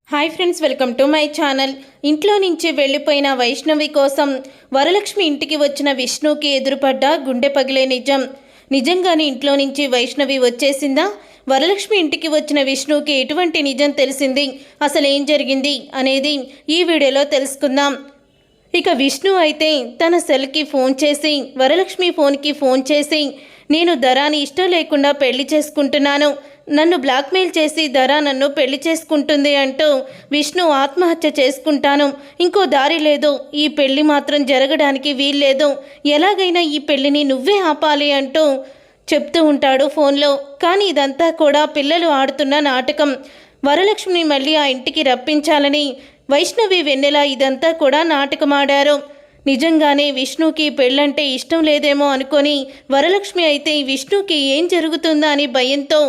Hi friends, welcome to my channel. ఇంట్లో నుంచి వెళ్ళిపోయిన వైష్ణవి కోసం వరలక్ష్మి ఇంటికి వచ్చిన విష్ణుకి ఎదురుపడ్డ గుండె పగిలే నిజం. నిజంగానే ఇంట్లో నుంచి వైష్ణవి వచ్చేసిందా? వరలక్ష్మి ఇంటికి వచ్చిన విష్ణుకి ఎటువంటి నిజం తెలిసింది? అసలు ఏం జరిగింది అనేది ఈ వీడియోలో తెలుసుకుందాం. ఇక విష్ణు అయితే తన సెల్కి ఫోన్ చేసి వరలక్ష్మి ఫోన్కి ఫోన్ చేసి, నేను ధరాని ఇష్టం లేకుండా పెళ్లి చేసుకుంటున్నాను, నన్ను బ్లాక్మెయిల్ చేసి ధరా నన్ను పెళ్లి చేసుకుంటుంది అంటూ విష్ణు ఆత్మహత్య చేసుకుంటాను, ఇంకో దారి లేదు, ఈ పెళ్లి మాత్రం జరగడానికి వీల్లేదు, ఎలాగైనా ఈ పెళ్లిని నువ్వే ఆపాలి అంటూ చెప్తూ ఉంటాడు ఫోన్లో. కానీ ఇదంతా కూడా పిల్లలు ఆడుతున్న నాటకం. వరలక్ష్మిని మళ్ళీ ఆ ఇంటికి రప్పించాలని వైష్ణవి, వెన్నెల ఇదంతా కూడా నాటకమాడారు. నిజంగానే విష్ణుకి పెళ్ళంటే ఇష్టం లేదేమో అనుకొని వరలక్ష్మి అయితే విష్ణుకి ఏం జరుగుతుందా అని భయంతో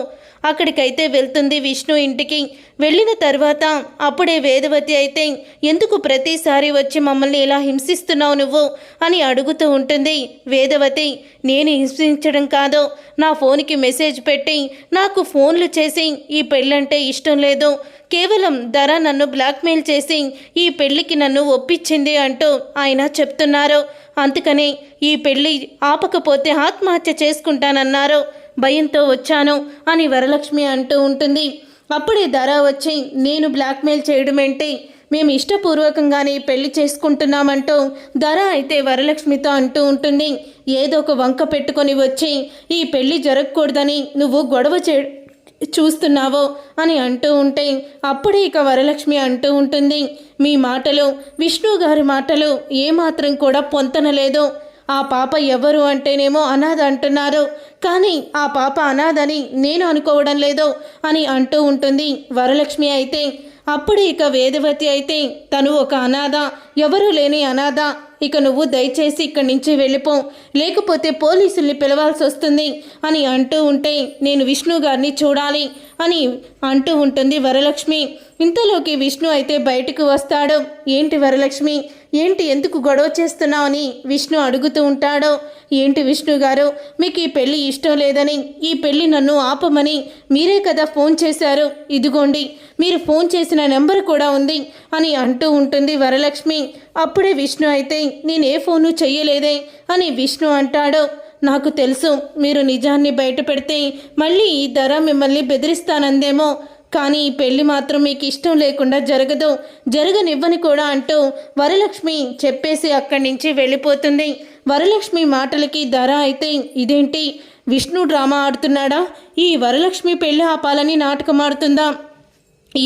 అక్కడికైతే వెళ్తుంది విష్ణు ఇంటికి. వెళ్ళిన తర్వాత అప్పుడే వేదవతి అయితే, ఎందుకు ప్రతిసారి వచ్చి మమ్మల్ని ఇలా హింసిస్తున్నావు నువ్వు అని అడుగుతూ ఉంటుంది. వేదవతి, నేను హింసించడం కాదు, నా ఫోన్కి మెసేజ్ పెట్టి నాకు ఫోన్లు చేసి ఈ పెళ్ళంటే ఇష్టం లేదు, కేవలం ధర నన్ను బ్లాక్మెయిల్ చేసి ఈ పెళ్ళికి నన్ను ఒప్పించింది అంటూ ఆయన చెప్తున్నారు. అందుకని ఈ పెళ్ళి ఆపకపోతే ఆత్మహత్య చేసుకుంటానన్నారు, భయంతో వచ్చాను అని వరలక్ష్మి అంటూ ఉంటుంది. అప్పుడే ధర వచ్చి, నేను బ్లాక్మెయిల్ చేయడం ఏంటి, మేము ఇష్టపూర్వకంగానే పెళ్లి చేసుకుంటున్నామంటూ ధర అయితే వరలక్ష్మితో అంటూ ఉంటుంది. ఏదో ఒక వంక పెట్టుకొని వచ్చి ఈ పెళ్లి జరగకూడదని నువ్వు గొడవ చూస్తున్నావో అని అంటూ ఉంటే అప్పుడే ఇక వరలక్ష్మి అంటూ ఉంటుంది, మీ మాటలు, విష్ణు గారి మాటలు ఏమాత్రం కూడా పొంతనలేదు. ఆ పాప ఎవరు అంటేనేమో అనాథ అంటున్నారు, కానీ ఆ పాప అనాథని నేను అనుకోవడం లేదు అని అంటూ ఉంటుంది వరలక్ష్మి అయితే. అప్పుడు ఇక వేదవతి అయితే, తను ఒక అనాథ, ఎవరూ లేని అనాథ, ఇక నువ్వు దయచేసి ఇక్కడి నుంచి వెళ్ళిపో, లేకపోతే పోలీసుల్ని పిలవాల్సి వస్తుంది అని అంటూ ఉంటే, నేను విష్ణు గారిని చూడాలి అని అంటూ ఉంటుంది వరలక్ష్మి. ఇంతలోకి విష్ణు అయితే బయటకు వస్తాడు. ఏంటి వరలక్ష్మి, ఏంటి, ఎందుకు గొడవ చేస్తున్నావు అని విష్ణు అడుగుతూ ఉంటాడు. ఏంటి విష్ణు గారు, మీకు ఈ పెళ్ళి ఇష్టం లేదని, ఈ పెళ్ళి నన్ను ఆపమని మీరే కదా ఫోన్ చేశారు, ఇదిగోండి మీరు ఫోన్ చేసిన నెంబర్ కూడా ఉంది అని అంటూ ఉంటుంది వరలక్ష్మి. అప్పుడే విష్ణు అయితే, నేను ఏ ఫోను చెయ్యలేదే అని విష్ణు అంటాడు. నాకు తెలుసు, మీరు నిజాన్ని బయట పెడితే మళ్ళీ ఈ ధర మిమ్మల్ని బెదిరిస్తానందేమో, కానీ ఈ పెళ్లి మాత్రం మీకు ఇష్టం లేకుండా జరగదు, జరగనివ్వని కూడా అంటూ వరలక్ష్మి చెప్పేసి అక్కడి నుంచి వెళ్ళిపోతుంది. వరలక్ష్మి మాటలకి ధర అయితే, ఇదేంటి విష్ణు డ్రామా ఆడుతున్నాడా, ఈ వరలక్ష్మి పెళ్లి ఆపాలని నాటకం ఆడుతుందా,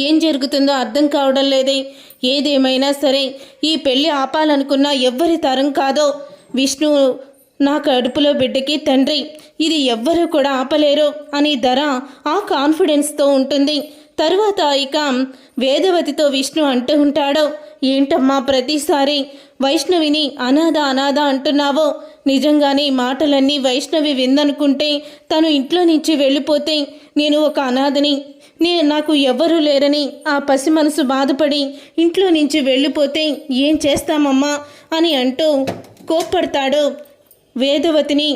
ఏం జరుగుతుందో అర్థం కావడం లేదే. ఏదేమైనా సరే ఈ పెళ్ళి ఆపాలనుకున్నా ఎవ్వరి తరం కాదో, విష్ణు నా కడుపులో బిడ్డకి తండ్రి, ఇది ఎవ్వరూ కూడా ఆపలేరు అని ధర ఆ కాన్ఫిడెన్స్తో ఉంటుంది. తరువాత ఇక వేదవతితో విష్ణు అంటూ ఉంటాడు, ఏంటమ్మా ప్రతిసారి వైష్ణవిని అనాథ అనాథ అంటున్నావో, నిజంగానే మాటలన్నీ వైష్ణవి విందనుకుంటే, తను ఇంట్లో నుంచి వెళ్ళిపోతే నేను ఒక అనాథని, నాకు ఎవ్వరూ లేరని ఆ పసి మనసు బాధపడి ఇంట్లో నుంచి వెళ్ళిపోతే ఏం చేస్తామమ్మా అని అంటూ కోప్పడతాడు వేదవతిని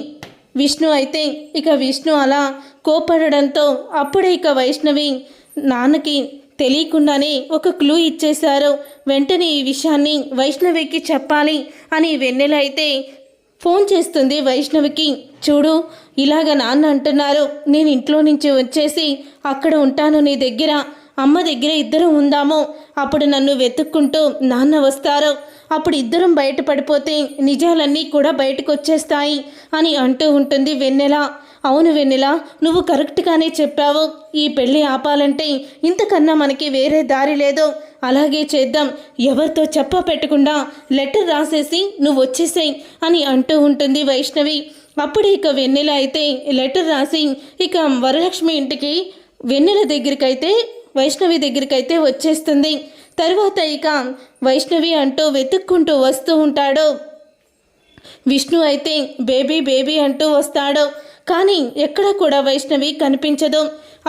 విష్ణు అయితే. ఇక విష్ణు అలా కోప్పడడంతో అప్పుడే ఇక వైష్ణవి నాన్నకి తెలియకుండానే ఒక క్లూ ఇచ్చేశారు, వెంటనే ఈ విషయాన్ని వైష్ణవికి చెప్పాలి అని వెన్నెల అయితే ఫోన్ చేస్తుంది వైష్ణవికి. చూడు, ఇలాగ నాన్న అంటున్నారు, నేను ఇంట్లో నుంచి వచ్చేసి అక్కడ ఉంటాను నీ దగ్గర, అమ్మ దగ్గర ఇద్దరం ఉందాము, అప్పుడు నన్ను వెతుక్కుంటూ నాన్న వస్తారు, అప్పుడు ఇద్దరం బయటపడిపోతే నిజాలన్నీ కూడా బయటకు వచ్చేస్తాయి అని అంటూ ఉంటుంది వెన్నెల. అవును వెన్నెల, నువ్వు కరెక్ట్గానే చెప్పావు, ఈ పెళ్ళి ఆపాలంటే ఇంతకన్నా మనకి వేరే దారి లేదు, అలాగే చేద్దాం, ఎవరితో చెప్ప పెట్టకుండా లెటర్ రాసేసి నువ్వు వచ్చేసాయి అని అంటూ ఉంటుంది వైష్ణవి. అప్పుడు ఇక వెన్నెల అయితే లెటర్ రాసి ఇక వరలక్ష్మి ఇంటికి వెన్నెల దగ్గరికైతే వైష్ణవి దగ్గరికైతే వచ్చేస్తుంది. తర్వాత ఇక వైష్ణవి అంటూ వెతుక్కుంటూ వస్తూ ఉంటాడు. విష్ణు అయితే బేబీ బేబీ అంటూ వస్తాడు, కానీ ఎక్కడ కూడా వైష్ణవి కనిపించదు.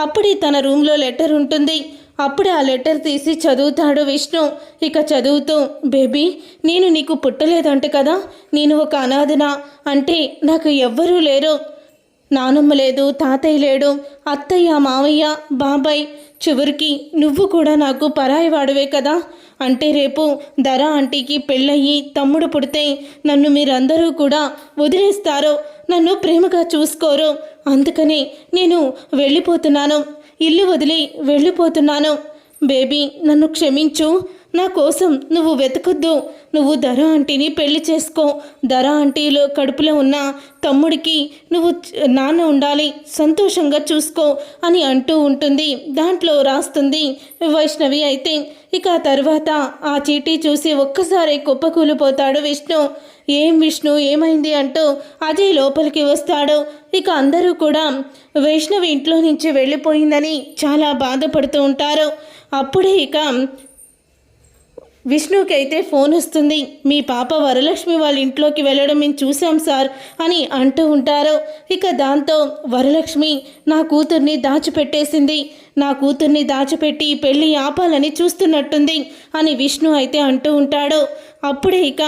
అప్పుడే తన రూమ్లో లెటర్ ఉంటుంది. అప్పుడే ఆ లెటర్ తీసి చదువుతాడు విష్ణు. ఇక చదువుతూ, బేబీ, నేను నీకు పుట్టలేదంట కదా, నేను ఒక అనాథనా, అంటే నాకు ఎవ్వరూ లేరు, నానమ్మ లేదు, తాతయ్య లేడు, అత్తయ్య మావయ్య బాబాయ్, చివరికి నువ్వు కూడా నాకు పరాయి వాడివే కదా. అంటే రేపు ధర ఆంటీకి పెళ్ళయ్యి తమ్ముడు పుడితే నన్ను మీరందరూ కూడా వదిలేస్తారో, నన్ను ప్రేమగా చూసుకోరు. అందుకని నేను వెళ్ళిపోతున్నాను, ఇల్లు వదిలి వెళ్ళిపోతున్నాను. బేబీ నన్ను క్షమించు. నా కోసం నువ్వు వెతకొద్దు. నువ్వు ధర ఆంటీని పెళ్లి చేసుకో. ధర ఆంటీలో కడుపులో ఉన్న తమ్ముడికి నువ్వు నాన్న ఉండాలి, సంతోషంగా చూసుకో అని అంటూ ఉంటుంది. దాంట్లో రాస్తుంది వైష్ణవి. అయితే ఇక తర్వాత ఆ చీటీ చూసి ఒక్కసారి కుప్పకూలిపోతాడు విష్ణు. ఏం విష్ణు ఏమైంది అంటూ అజయ్ లోపలికి వస్తాడు. ఇక అందరూ కూడా వైష్ణవి ఇంట్లో నుంచి వెళ్ళిపోయిందని చాలా బాధపడుతూ ఉంటారు. అప్పుడే ఇక విష్ణుకి అయితే ఫోన్ వస్తుంది. మీ పాప వరలక్ష్మి వాళ్ళ ఇంట్లోకి వెళ్ళడం మేము చూసాం సార్ అని అంటూ ఉంటారు. ఇక దాంతో వరలక్ష్మి నా కూతుర్ని దాచిపెట్టేసింది, నా కూతుర్ని దాచిపెట్టి పెళ్ళి ఆపాలని చూస్తున్నట్టుంది అని విష్ణు అయితే అంటూ ఉంటాడు. అప్పుడే ఇక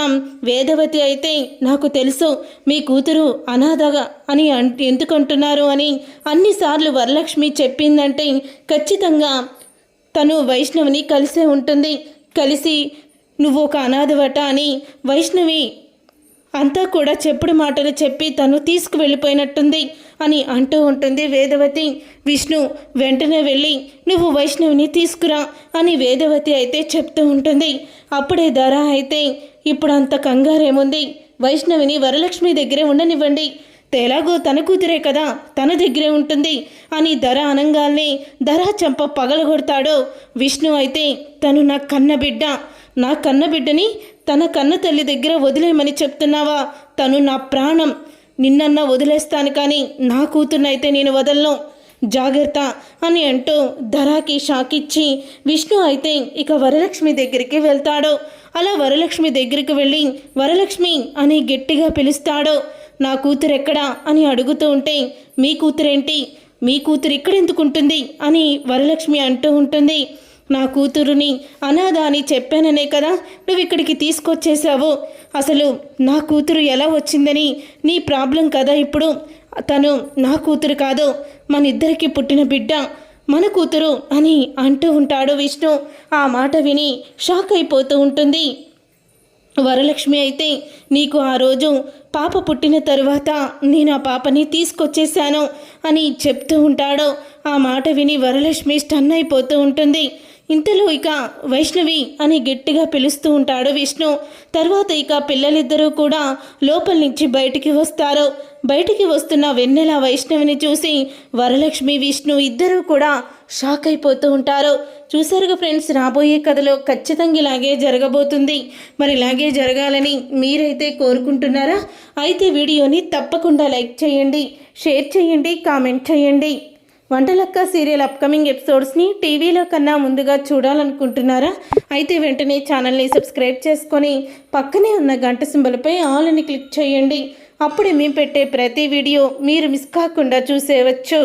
వేదవతి అయితే నాకు తెలుసు మీ కూతురు అనాథగా అని ఎందుకంటున్నారు అని అన్నిసార్లు వరలక్ష్మి చెప్పిందంటే ఖచ్చితంగా తను వైష్ణవిని కలిసే ఉంటుంది, కలిసి నువ్వు ఒక అనాథవట అని వైష్ణవి అంతా కూడా చెప్పుడు మాటలు చెప్పి తను తీసుకువెళ్ళిపోయినట్టుంది అని అంటూ ఉంటుంది వేదవతి. విష్ణు వెంటనే వెళ్ళి నువ్వు వైష్ణవిని తీసుకురా అని వేదవతి అయితే చెప్తూ ఉంటుంది. అప్పుడే ధర అయితే ఇప్పుడు అంత కంగారేముంది, వైష్ణవిని వరలక్ష్మి దగ్గరే ఉండనివ్వండి, ఎలాగో తన కూతురే కదా తన దగ్గరే ఉంటుంది అని ధర అనంగానే ధర చెంప పగలగొడతాడు విష్ణు. అయితే తను నా కన్నబిడ్డ, నా కన్నబిడ్డని తన కన్న తల్లి దగ్గర వదిలేయమని చెప్తున్నావా? తను నా ప్రాణం, నిన్నన్నా వదిలేస్తాను కానీ నా కూతుర్నైతే నేను వదలను, జాగ్రత్త అని అంటూ ధరాకి షాక్ ఇచ్చి విష్ణు అయితే ఇక వరలక్ష్మి దగ్గరికి వెళ్తాడు. అలా వరలక్ష్మి దగ్గరికి వెళ్ళి వరలక్ష్మి అని గట్టిగా పిలుస్తాడు. నా కూతురు ఎక్కడా అని అడుగుతూ ఉంటే మీ కూతురేంటి, మీ కూతురు ఇక్కడెందుకుంటుంది అని వరలక్ష్మి అంటూ ఉంటుంది. నా కూతురుని అనాథ అని చెప్పాననే కదా నువ్వు ఇక్కడికి తీసుకొచ్చేసావు. అసలు నా కూతురు ఎలా వచ్చిందని నీ ప్రాబ్లం కదా ఇప్పుడు. తను నా కూతురు కాదు, మన ఇద్దరికి పుట్టిన బిడ్డ, మన కూతురు అని అంటూ ఉంటాడు విష్ణు. ఆ మాట విని షాక్ అయిపోతూ ఉంటుంది వరలక్ష్మి. అయితే నీకు ఆ రోజు పాప పుట్టిన తరువాత నేను ఆ పాపని తీసుకొచ్చేసాను అని చెప్తూ ఉంటాడు. ఆ మాట విని వరలక్ష్మి స్టన్ అయిపోతూ ఉంటుంది. ఇంతలో ఇక వైష్ణవి అని గట్టిగా పిలుస్తూ ఉంటాడు విష్ణు. తర్వాత ఇక పిల్లలిద్దరూ కూడా లోపల నుంచి బయటికి వస్తారు. బయటికి వస్తున్న వెన్నెల వైష్ణవిని చూసి వరలక్ష్మి విష్ణు ఇద్దరూ కూడా షాక్ అయిపోతూ ఉంటారు. చూసారుగా ఫ్రెండ్స్, రాబోయే కథలో ఖచ్చితంగా ఇలాగే జరగబోతుంది. మరి ఇలాగే జరగాలని మీరైతే కోరుకుంటున్నారా? అయితే వీడియోని తప్పకుండా లైక్ చేయండి, షేర్ చేయండి, కామెంట్ చేయండి. వంటలక్క సీరియల్ అప్కమింగ్ ఎపిసోడ్స్ని టీవీలో కన్నా ముందుగా చూడాలనుకుంటున్నారా? అయితే వెంటనే ఛానల్ని సబ్స్క్రైబ్ చేసుకొని పక్కనే ఉన్న గంట సింబల్పై ఆల్ అని క్లిక్ చేయండి. అప్పుడే మేము పెట్టే ప్రతి వీడియో మీరు మిస్ కాకుండా చూసేయవచ్చు.